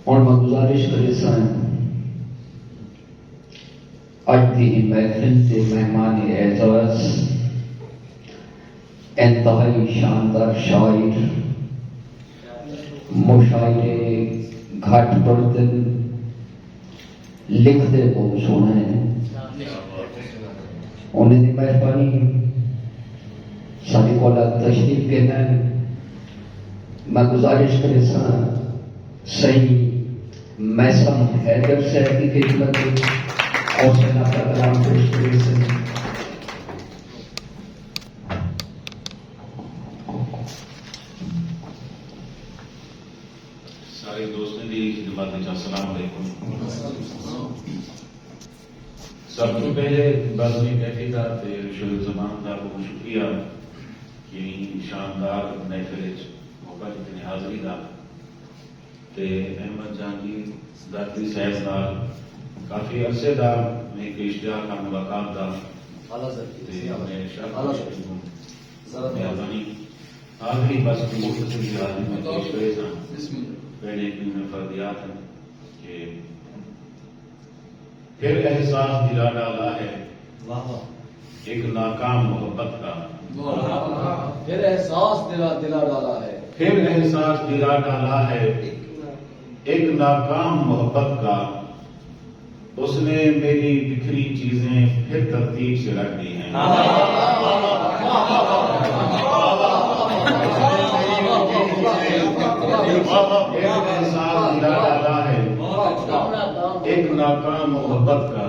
اور میں گزارش کرے سائیں اج دی محفل کے مہمان اعزاز انتہائی شاندار شاعر مشاعرے گھٹ پڑھتے لکھتے بہت سونا ہے انہیں دی مہربانی ساری کولا تشریف کے میں گزارش کرے سائیں صحیح میسم حیدر صاحب کی خدمت اور سنا کا کلام پیش کرے سن سارے دوستوں کی خدمت میں السلام علیکم. سب تو پہلے بازمی کہتی تھا شروع زمان کا بہت شکریہ کہ شاندار محفل موقع جتنی حاضری کا احمد جہانگیر داتی صاحب نال کافی عرصے دا میں ایک اشتہار کا ملاقات دا مہربانی آخری بس مختصر کی حاضری میں پیش کرے تھا. پہلے میں فردیات ہیں کہ پھر احساس دلا ڈالا ہے ایک ناکام محبت کا. پھر احساس دلا ڈالا ہے پھر احساس دلا ڈالا ہے ایک ناکام محبت کا. اس نے میری بکھری چیزیں پھر ترتیب سے رکھ دی ہیں. ایک احساس دلا ڈالا ہے ایک ناکام محبت کا.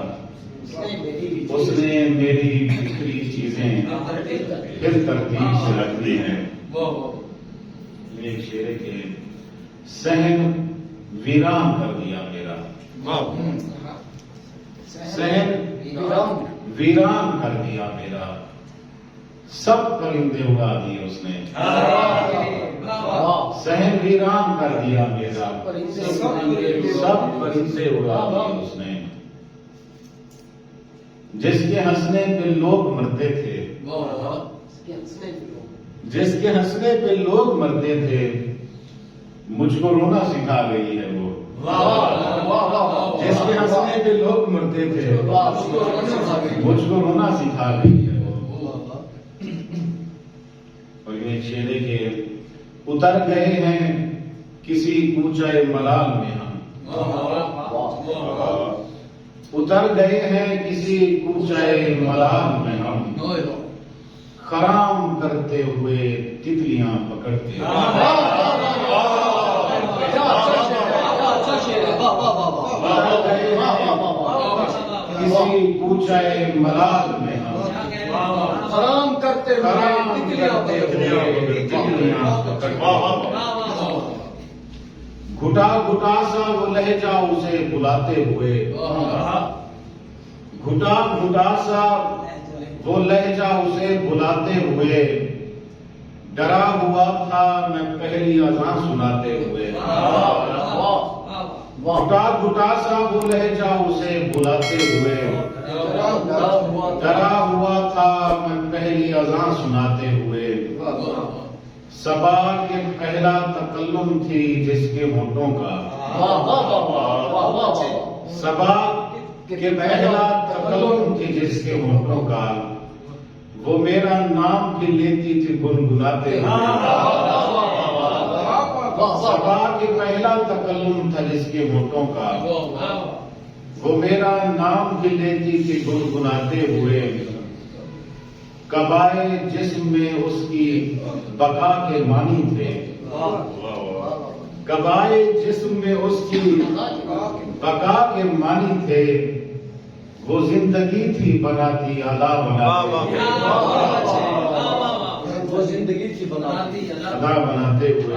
اس نے میری بکھری چیزیں پھر ترتیب سے رکھ دی ہیں. ایک شعر کے صحن ویران کر دیا میرا. صحن ویران کر دیا میرا. سب پرندے اڑا دیے اس نے. صحن ویران کر دیا میرا. سب پرندے اڑا دیے اس نے. جس کے ہنسنے پہ لوگ مرتے تھے جس کے ہنسنے پہ لوگ مرتے تھے مجھ کو رونا سکھا گئی ہے وہ. جس کے ہنسنے پہ لوگ مرتے تھے مجھ کو رونا سکھا گئی ہے وہ. اور یہ شعر کے اتر گئے ہیں کسی کوچے ملال میں ہم. اتر گئے ہیں کسی کوچے ملال میں ہم. خرام کرتے ہوئے تتلیاں پکڑتے کسی کوچے ملال میں ہم. حرام کرتے گھٹا گھٹا سا وہ لہجہ اسے بلاتے ہوئے. گھٹا گھٹا سا وہ لہجہ اسے بلاتے ہوئے. ڈرا ہوا تھا میں پہلی اذان سناتے ہوئے. گھٹا گھٹا سا وہ لہجہ اسے بلاتے ہوئے. ڈرا ہوا تھا میں پہلی اذان سناتے ہوئے. صبا کے پہلا تکلم تھی جس کے ہونٹوں کا. صبا کے پہلا تکلم تھی جس کے ہونٹوں کا. وہ میرا نام بھی لیتی تھی گنگناتے ہوئے. صبا کے پہلا تکلم تھا جس کے ہونٹوں کا. وہ میرا نام بھی لیتی تھی گنگناتے ہوئے. قبائے جسم میں اس کی بقا کے معنی تھے. قبائے جسم میں اس کی بقا کے معنی تھے. وہ زندگی تھی بناتی ادا بناتے وہ زندگی تھی بناتی ادا بناتے ہوئے.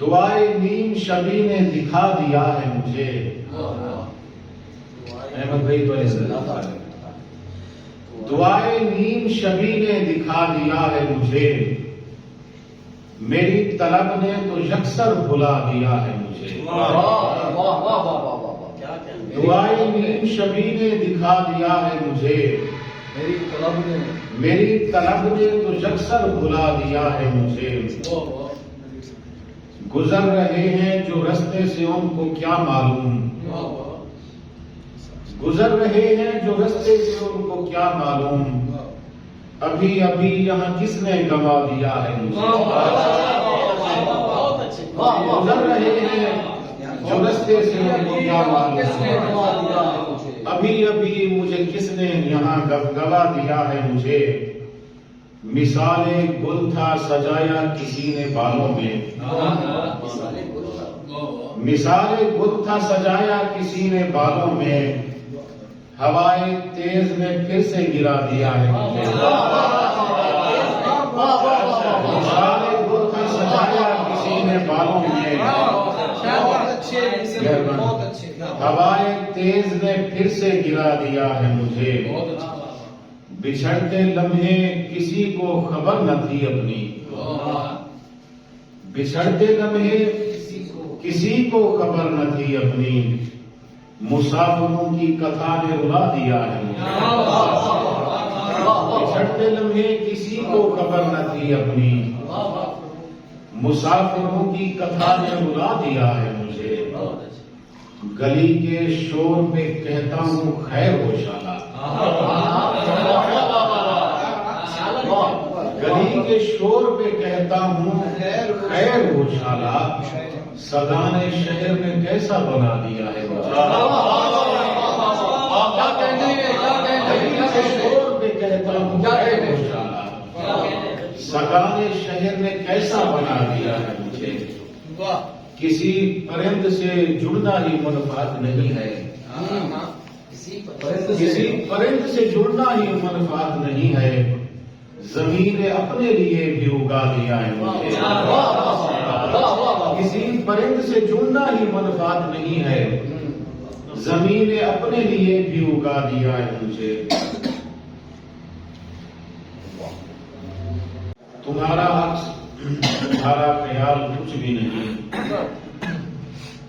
دعائے نیم شبی نے دکھا دیا ہے مجھے. احمد بھائی تو دعائے نیم شبی نے دکھا دیا ہے مجھے. میری طلب نے تو یکسر بھلا دیا ہے مجھے. دعائے نیم شبی نے دکھا دیا ہے مجھے. میری طلب نے تو یکسر بھلا دیا ہے مجھے. گزر رہے ہیں جو رستے سے ان کو کیا معلوم، گزر رہے ہیں جو رستے سے ان کو کیا معلوم، ابھی ابھی یہاں کس نے گنوا دیا ہے مجھے، گزر رہے ہیں جو رستے سے ان کو کیا معلوم، ابھی ابھی مجھے کس نے یہاں گنوا دیا ہے مجھے، مثال گل تھا سجایا کسی نے بالوں میں، مثال گل تھا سجایا کسی نے بالوں میں، ہوائے تیز نے پھر سے گرا دیا ہے مجھے، مثال گل تھا سجایا کسی نے بالوں میں، ہوائے تیز نے پھر سے گرا دیا ہے مجھے، بچھڑتے لمحے کسی کو خبر نہ تھی اپنی، بچھڑتے لمحے کسی کو خبر نہ تھی اپنی، مسافروں کی کتھا نے رلا دیا ہے مجھے، بچھڑتے لمحے کسی کو خبر نہ تھی اپنی، مسافروں کی کتھا نے رلا دیا ہے مجھے، گلی کے شور پہ کہتا ہوں خیر ہو شالا، گلی کے شور پہ کہتا ہوں خیر ہو شالا، سگان شہر نے کیسا بنا دیا ہے گلی کے شور پہ کہتا ہوں خیر ہو شالا، سگان شہر نے کیسا بنا دیا ہے مجھے، کسی پرند سے جڑنا ہی منفعت نہیں ہے، کسی پرند سے جڑنا ہی منفعت نہیں ہے، زمین نے اپنے لیے بھی اگا دیا ہے مجھے، کسی پرند سے جڑنا ہی منفعت نہیں ہے، زمین نے اپنے لیے بھی اگا دیا ہے مجھے، تمہارا عکس تمہارا خیال کچھ بھی نہیں،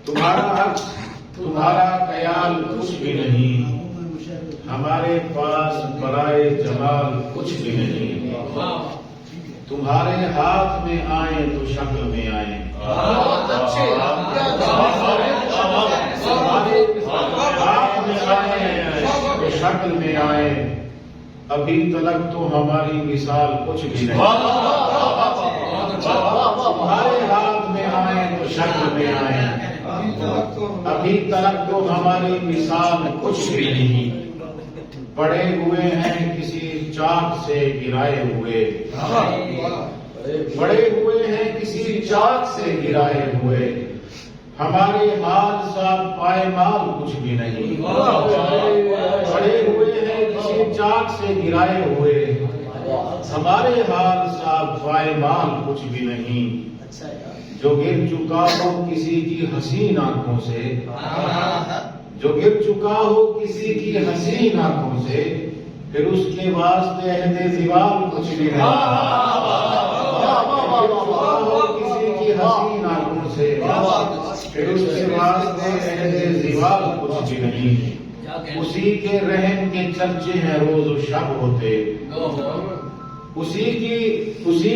تمہارا عکس تمہارا خیال کچھ بھی نہیں، ہمارے پاس برائے جمال کچھ بھی نہیں، تمہارے ہاتھ میں آئیں تو شکل میں آئیں، تمہارے ہاتھ میں آئیں تو شکل میں آئیں، ابھی تلک تو ہماری مثال کچھ بھی نہیں، تمہارے ہاتھ میں آئیں تو شکل میں آئیں، ابھی تلک تو ہماری مثال کچھ بھی نہیں، پڑے ہوئے ہیں کسی چاک سے گرائے ہوئے، پڑے ہوئے ہیں کسی چاک سے گرائے ہوئے، ہمارے حال سا پائمال کچھ بھی نہیں، پڑے ہوئے ہیں کسی چاک سے گرائے ہوئے، ہمارے حال سا پائمال کچھ بھی نہیں، جو گر چکا ہو کسی کی حسین آنکھوں سے، جو گر چکا ہو کسی کی حسین آنکھوں سے، پھر اس کے واسطے عہد زوال کچھ بھی نہیں، گر چکا ہو کسی کی حسین آنکھوں سے، پھر اس کے واسطے عہد زوال کچھ بھی نہیں، اسی کے رحم کے چرچے ہیں روز و شب ہوتے، اسی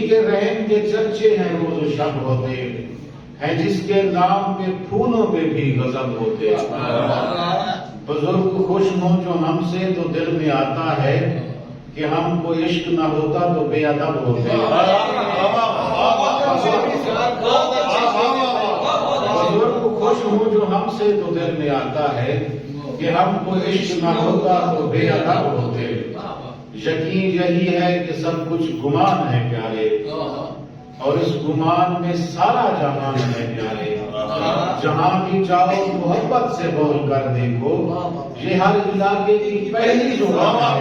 کے رحم کے چرچے ہیں روز و شب ہوتے ہیں، جس کے نام پہ پھولوں پہ بھی غضب ہوتے، بزرگ خوش ہوں جو ہم سے تو دل میں آتا ہے کہ ہم کو عشق نہ ہوتا تو بے ادب ہوتے، بزرگ خوش ہوں جو ہم سے تو دل میں آتا ہے کہ ہم کو عشق نہ ہوتا تو بے ادب ہوتے، یقین یہی ہے کہ سب کچھ گمان ہے پیارے، اور اس گمان میں سارا جہان ہے پیارے، جہاں بھی جاؤ محبت سے بول کر دیکھو، یہ ہر علاقے کی پہلی زبان ہے،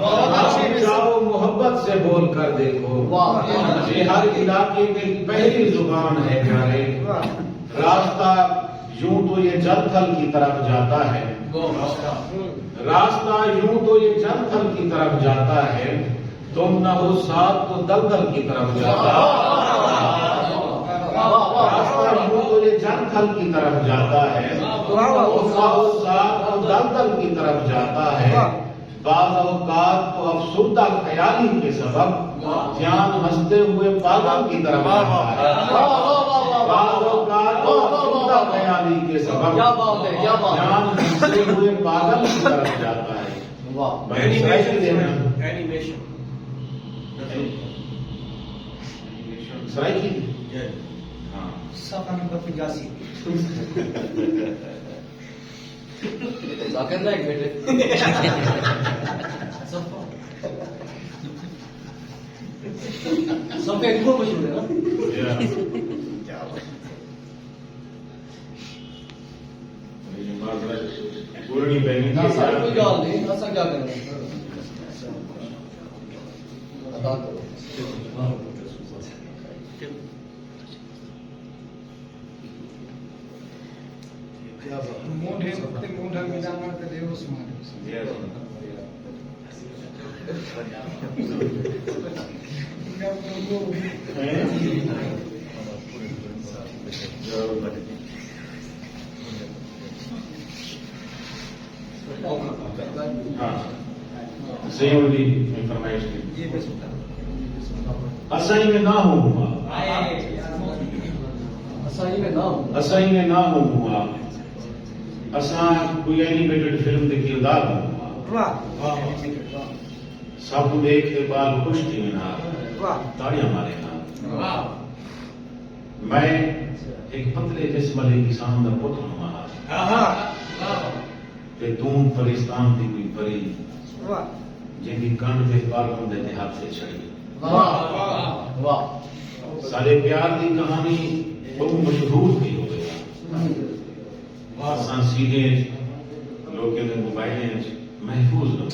جہاں بھی جاؤ محبت سے بول کر دیکھو، یہ ہر علاقے کی پہلی زبان ہے پیارے، راستہ یوں تو یہ جل تھل کی طرف جاتا ہے، راستہ یوں تو یہ جل تھل کی طرف جاتا ہے، تم نہ ہو ساتھ تو دلدل کی طرف جاتا ہے، راستہ یوں تو یہ جل تھل کی طرف جاتا ہے، تم نہ ہو ساتھ تو دلدل کی طرف جاتا ہے، بعض اوقات تو افسردہ خیالی کے سبب دھیان ہنستے ہوئے پاگل کی طرف جاتا ہے، بعض اوقات تو افسردہ خیالی کے سبب کیا بات ہے، کیا بات ہے۔ دھیان ہنستے ہوئے پاگل کی طرف جاتا ہے۔ واہ، اینیمیشن سرائکی ہاں صفحہ نمبر 85 ذاکر نائک بیٹے سب ایک کو مشہور ہے نا۔ پورنی بہنی نہ سر کوئی گال نہیں، ایسا کیا کرنا ادا کرو۔ سیوں دی فرمائش کی اسائی میں نہ ہوں اسائی میں نہ ہوں، اسائی میں نہ ہوں اساں کوئی اینیمیٹڈ فلم دے کردار ہوں سب دیکھ کے بال خوش تھی میں تاڑیاں مارے نا میں ایک پتلے جسم والے کسان دا پتر ہوں تے تم پرستان دی کوئی پری جن کی کانڈ پہ پالوں دے ہاتھ سے چھڑی واہ واہ، سارے پیار دی کہانی بہت مشہور تھی ہو گیا آسان سیدھے لوگوں نے موبائلیں محفوظ رہوں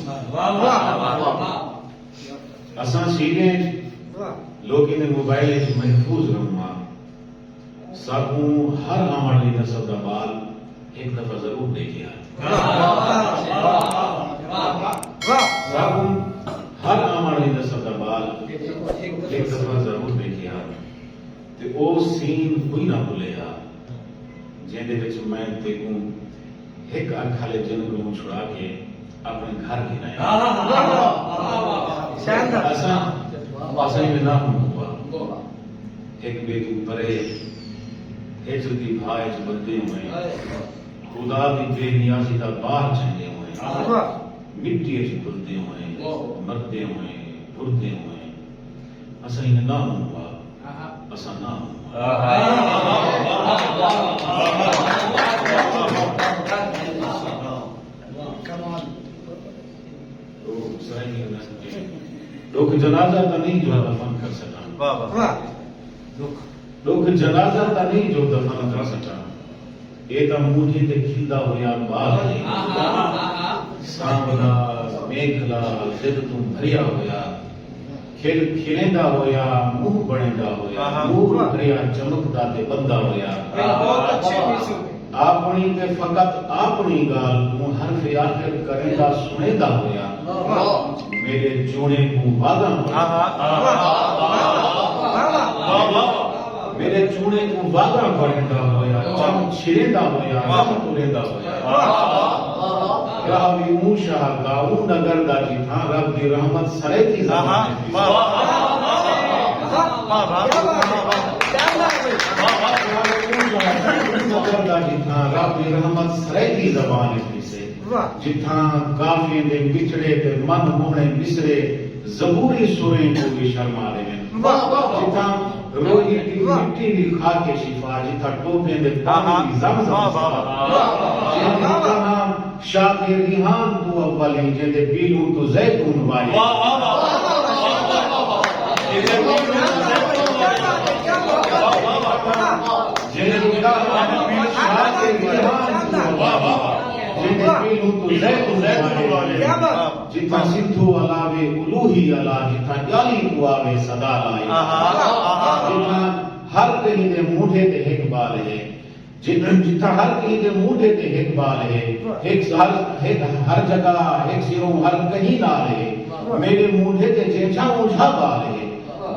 آسان سیدھے لوگوں نے موبائلیں محفوظ رہوں ساکوں ہر ہماری نسل کا بال ایک دفعہ ضرور دیکھیا ساکوں ہر ہماری نسل کا بال ایک دفعہ ضرور دیکھیا تے او سین کوئی نہ بھولیا جن دے وچ میں دیکھوں ایک اکھ والے جن کو چھڑا کے اپنے گھر گھنایا اساں میں نہ ہوا ایک بے تو پرے ہجر دی بھائی چ بندے ہوئے خدا دی بے نیازی دا باہر چنگے ہوئے مٹی چ بلدے ہوئے مردے ہوئے پھردے ہوئے اساں نہ ہوا اساں نہ لوگ جنازہ تو نہیں جو دفن کر سکا لوگ جنازہ تا نہیں جو دفن کر سکا یہ تو مجھے تے کھلدا ہویا بال سامنا میگھلا زد تو بھریا ہویا کھل کھلیندا ہویا منہ بڑیندا ہویا نور بھریا چمکدا تے بندہ ہویا بہت اچھی اپنی تے فقط اپنی گال کو حرف آخر کریندا سنیندا ہویا میرے چوڑے کو وعدہ میرے چوڑے کو وعدہ کریندا ہویا چم چھڑیندا ہویا رحم توریندا ہویا راوی موشا گاؤں نگر دا جی تھا رب دی رحمت سرے کی زبان نگر دا جی تھا رب دی رحمت سرے کی زبان سے جتھاں کافی دے بچڑے تے من ہونے بسرے زبوری سوریں کو بھی شرما رہے ہیں جتھاں روحی کی مٹی بھی کھا کے شفا جتھاں ٹوپے دے پانی زمزم جتھاں شاہ ریحان تو اولی جدے بیلو تو زیتون والی جتنا سندھو علاوے الوہی علا جتنا جالی تو آوے صدا لائی جتنا ہر کہیں دے موڑے تے ایک بال ہے جتنا ہر کہیں دے موڑے تے ایک بال ہے ہر جگہ ایک سیروں ہر کہیں نال ہے میرے موڑے تے جیچا مجھا بال ہے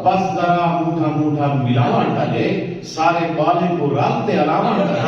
بس ذرا موٹا موٹا ملاوان ڈالے سارے بالیں کو رابطے علامت ڈالے